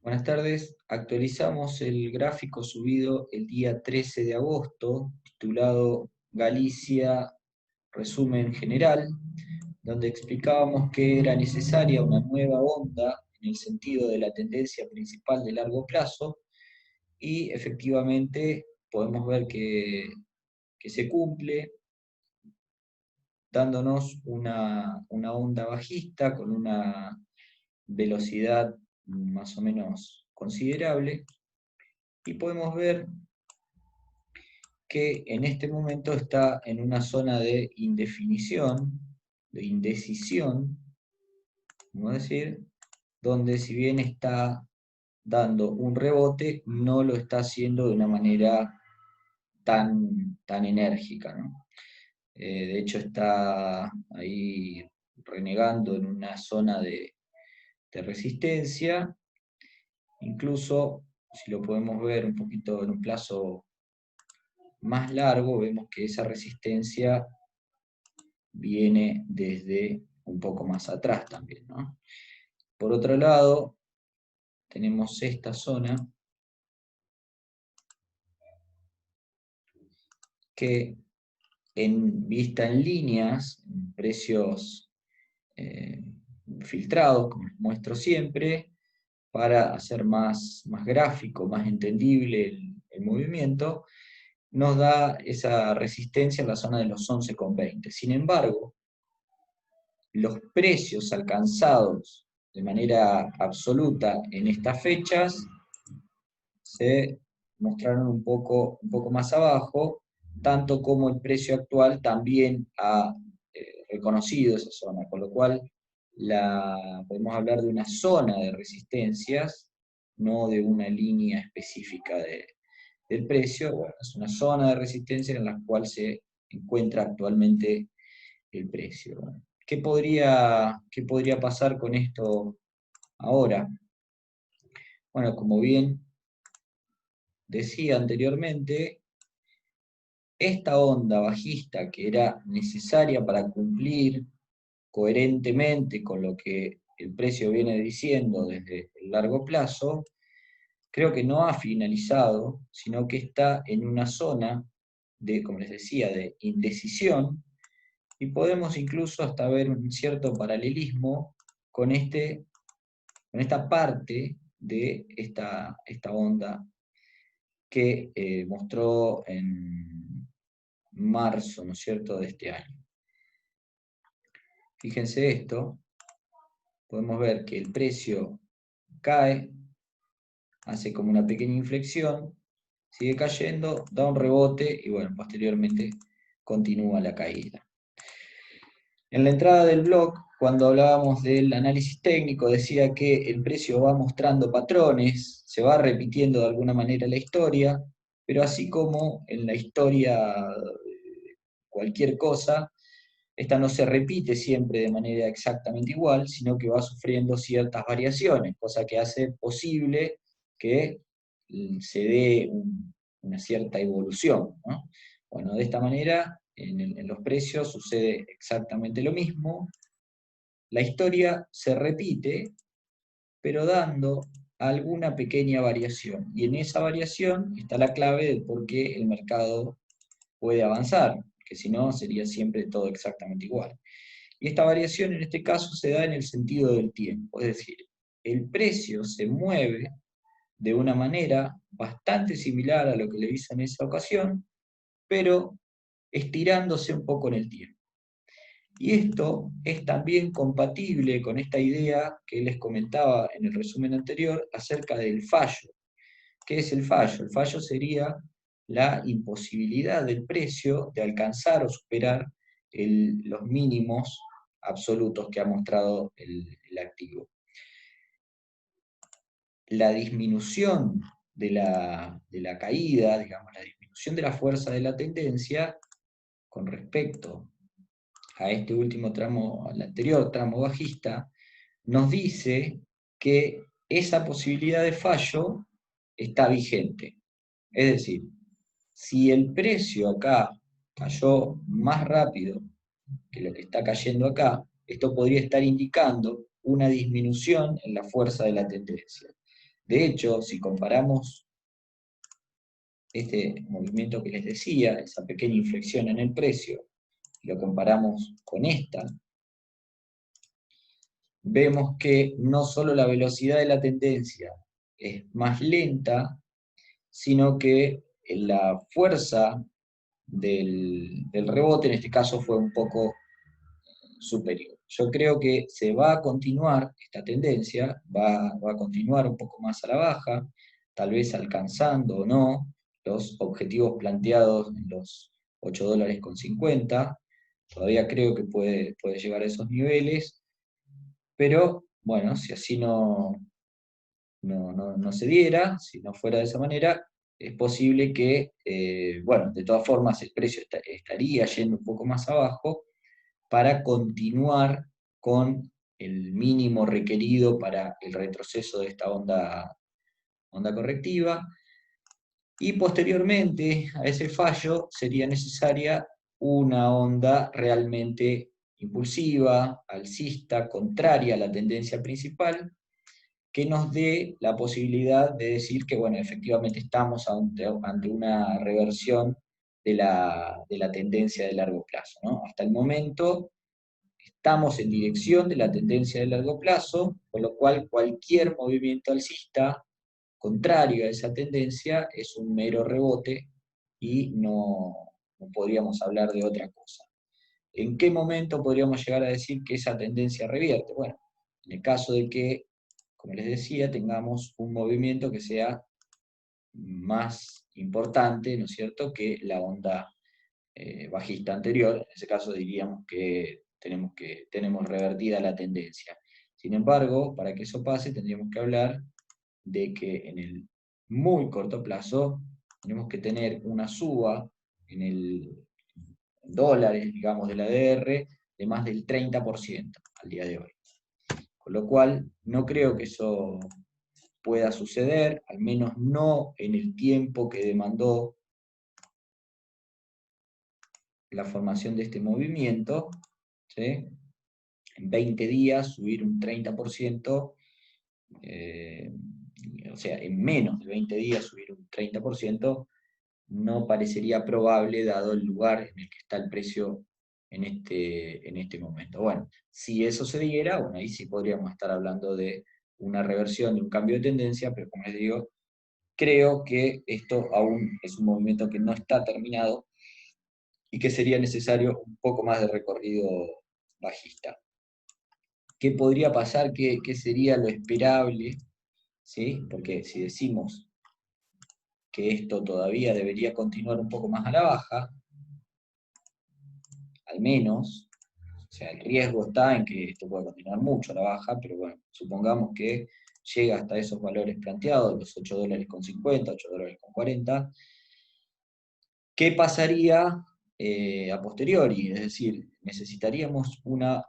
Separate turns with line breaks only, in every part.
Buenas tardes, actualizamos el gráfico subido el día 13 de agosto, titulado Galicia, resumen general, donde explicábamos que era necesaria una nueva onda en el sentido de la tendencia principal de largo plazo, y efectivamente podemos ver que se cumple, dándonos una onda bajista con una velocidad más o menos considerable, y podemos ver que en este momento está en una zona de indefinición, de indecisión, vamos a decir, donde si bien está dando un rebote, no lo está haciendo de una manera tan enérgica, ¿no? De hecho está ahí renegando en una zona de resistencia. Incluso si lo podemos ver un poquito en un plazo más largo, vemos que esa resistencia viene desde un poco más atrás también, ¿no? Por otro lado, tenemos esta zona que, en vista en líneas, en precios eh, filtrados, como les muestro siempre, para hacer más gráfico, más entendible el movimiento, nos da esa resistencia en la zona de los 11,20. Sin embargo, los precios alcanzados de manera absoluta en estas fechas se mostraron un poco más abajo, tanto como el precio actual también ha reconocido esa zona, con lo cual podemos hablar de una zona de resistencias, no de una línea específica del precio. Bueno, es una zona de resistencia en la cual se encuentra actualmente el precio. Qué podría pasar con esto ahora? Bueno, como bien decía anteriormente, esta onda bajista que era necesaria para cumplir coherentemente con lo que el precio viene diciendo desde el largo plazo, creo que no ha finalizado, sino que está en una zona de, como les decía, de indecisión, y podemos incluso hasta ver un cierto paralelismo con, con esta parte de esta onda que mostró en marzo, ¿no es cierto?, de este año. Fíjense esto, podemos ver que el precio cae, hace como una pequeña inflexión, sigue cayendo, da un rebote y bueno, posteriormente continúa la caída. En la entrada del blog, cuando hablábamos del análisis técnico, decía que el precio va mostrando patrones, se va repitiendo de alguna manera la historia, pero así como en la historia cualquier cosa, esta no se repite siempre de manera exactamente igual, sino que va sufriendo ciertas variaciones, cosa que hace posible que se dé una cierta evolución, ¿no? Bueno, de esta manera, en los precios sucede exactamente lo mismo. La historia se repite, pero dando alguna pequeña variación. Y en esa variación está la clave de por qué el mercado puede avanzar, que si no sería siempre todo exactamente igual. Y esta variación en este caso se da en el sentido del tiempo, es decir, el precio se mueve de una manera bastante similar a lo que le hice en esa ocasión, pero estirándose un poco en el tiempo. Y esto es también compatible con esta idea que les comentaba en el resumen anterior acerca del fallo. ¿Qué es el fallo? El fallo sería la imposibilidad del precio de alcanzar o superar los mínimos absolutos que ha mostrado el activo. La disminución de la caída, digamos, la disminución de la fuerza de la tendencia con respecto a este último tramo, al anterior tramo bajista, nos dice que esa posibilidad de fallo está vigente. Es decir, si el precio acá cayó más rápido que lo que está cayendo acá, esto podría estar indicando una disminución en la fuerza de la tendencia. De hecho, si comparamos este movimiento que les decía, esa pequeña inflexión en el precio, y lo comparamos con esta, vemos que no solo la velocidad de la tendencia es más lenta, sino que la fuerza del rebote en este caso fue un poco superior. Yo creo que se va a continuar esta tendencia, va a continuar un poco más a la baja, tal vez alcanzando o no los objetivos planteados en los 8 dólares con 50. Todavía creo que puede llegar a esos niveles, pero bueno, si así no se diera, si no fuera de esa manera, es posible que, bueno, de todas formas el precio estaría yendo un poco más abajo para continuar con el mínimo requerido para el retroceso de esta onda correctiva, y posteriormente a ese fallo sería necesaria una onda realmente impulsiva, alcista, contraria a la tendencia principal, que nos dé la posibilidad de decir que, bueno, efectivamente estamos ante una reversión de la tendencia de largo plazo, ¿no? Hasta el momento estamos en dirección de la tendencia de largo plazo, con lo cual cualquier movimiento alcista contrario a esa tendencia es un mero rebote y no podríamos hablar de otra cosa. ¿En qué momento podríamos llegar a decir que esa tendencia revierte? Bueno, en el caso de que, como les decía, tengamos un movimiento que sea más importante, ¿no es cierto?, que la onda bajista anterior. En ese caso diríamos que tenemos revertida la tendencia. Sin embargo, para que eso pase, tendríamos que hablar de que en el muy corto plazo tenemos que tener una suba en el dólares, digamos, del ADR de más del 30% al día de hoy. Con lo cual, no creo que eso pueda suceder, al menos no en el tiempo que demandó la formación de este movimiento, ¿sí? En 20 días subir un 30%, o sea, en menos de 20 días subir un 30%, no parecería probable dado el lugar en el que está el precio en este momento. Bueno, si eso se diera, bueno, ahí sí podríamos estar hablando de una reversión, de un cambio de tendencia, pero como les digo, creo que esto aún es un movimiento que no está terminado y que sería necesario un poco más de recorrido bajista. ¿Qué podría pasar? ¿Qué sería lo esperable? ¿Sí? Porque si decimos que esto todavía debería continuar un poco más a la baja, al menos, o sea, el riesgo está en que esto pueda continuar mucho a la baja, pero bueno, supongamos que llega hasta esos valores planteados, los 8 dólares con 50, 8 dólares con 40, ¿qué pasaría a posteriori? Es decir, necesitaríamos una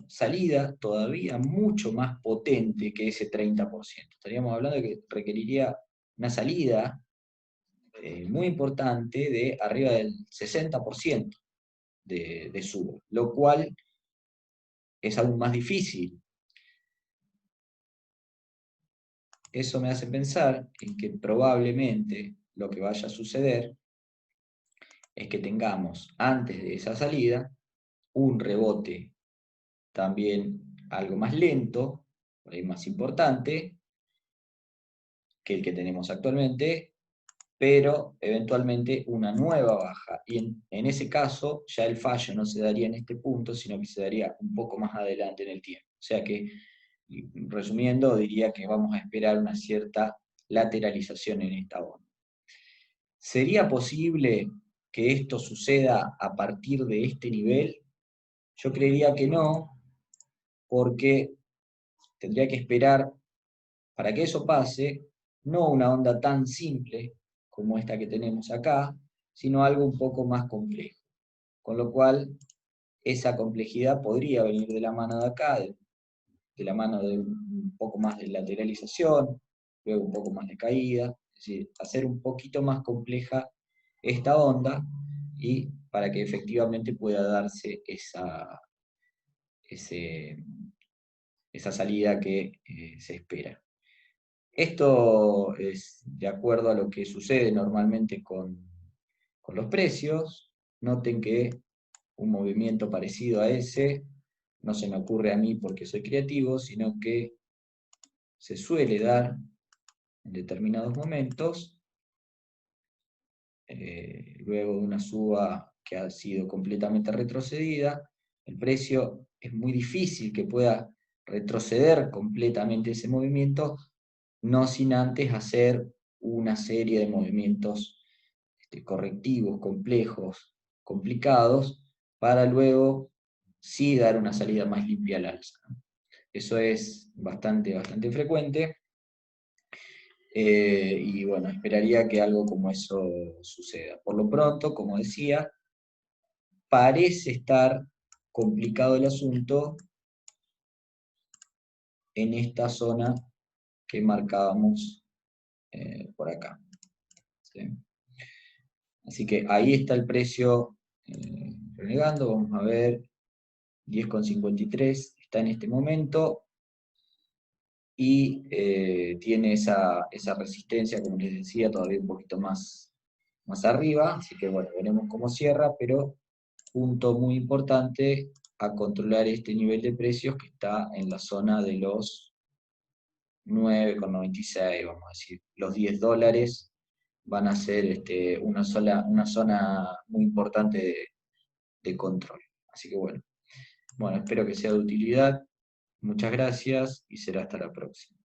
salida todavía mucho más potente que ese 30%. Estaríamos hablando de que requeriría una salida muy importante de arriba del 60% de suba, lo cual es aún más difícil. Eso me hace pensar en que probablemente lo que vaya a suceder es que tengamos antes de esa salida un rebote también algo más lento, por ahí más importante que el que tenemos actualmente, pero eventualmente una nueva baja. Y en ese caso ya el fallo no se daría en este punto, sino que se daría un poco más adelante en el tiempo. O sea que, resumiendo, diría que vamos a esperar una cierta lateralización en esta onda. ¿Sería posible que esto suceda a partir de este nivel? Yo creería que no, porque tendría que esperar para que eso pase, no una onda tan simple como esta que tenemos acá, sino algo un poco más complejo. Con lo cual, esa complejidad podría venir de la mano de acá, de la mano de un poco más de lateralización, luego un poco más de caída, es decir, hacer un poquito más compleja esta onda y para que efectivamente pueda darse esa salida que se espera. Esto es de acuerdo a lo que sucede normalmente con los precios. Noten que un movimiento parecido a ese no se me ocurre a mí porque soy creativo, sino que se suele dar en determinados momentos, luego de una suba que ha sido completamente retrocedida. El precio es muy difícil que pueda retroceder completamente ese movimiento, no sin antes hacer una serie de movimientos correctivos, complejos, complicados, para luego sí dar una salida más limpia al alza. Eso es bastante frecuente, y bueno, esperaría que algo como eso suceda. Por lo pronto, como decía, parece estar complicado el asunto en esta zona que marcábamos por acá. ¿Sí? Así que ahí está el precio renegando. Vamos a ver, 10,53 está en este momento, y tiene esa resistencia, como les decía, todavía un poquito más arriba. Así que bueno, veremos cómo cierra, pero punto muy importante a controlar este nivel de precios que está en la zona de los 9,96, vamos a decir. Los $10 van a ser una zona muy importante de control. Así que bueno, espero que sea de utilidad. Muchas gracias y será hasta la próxima.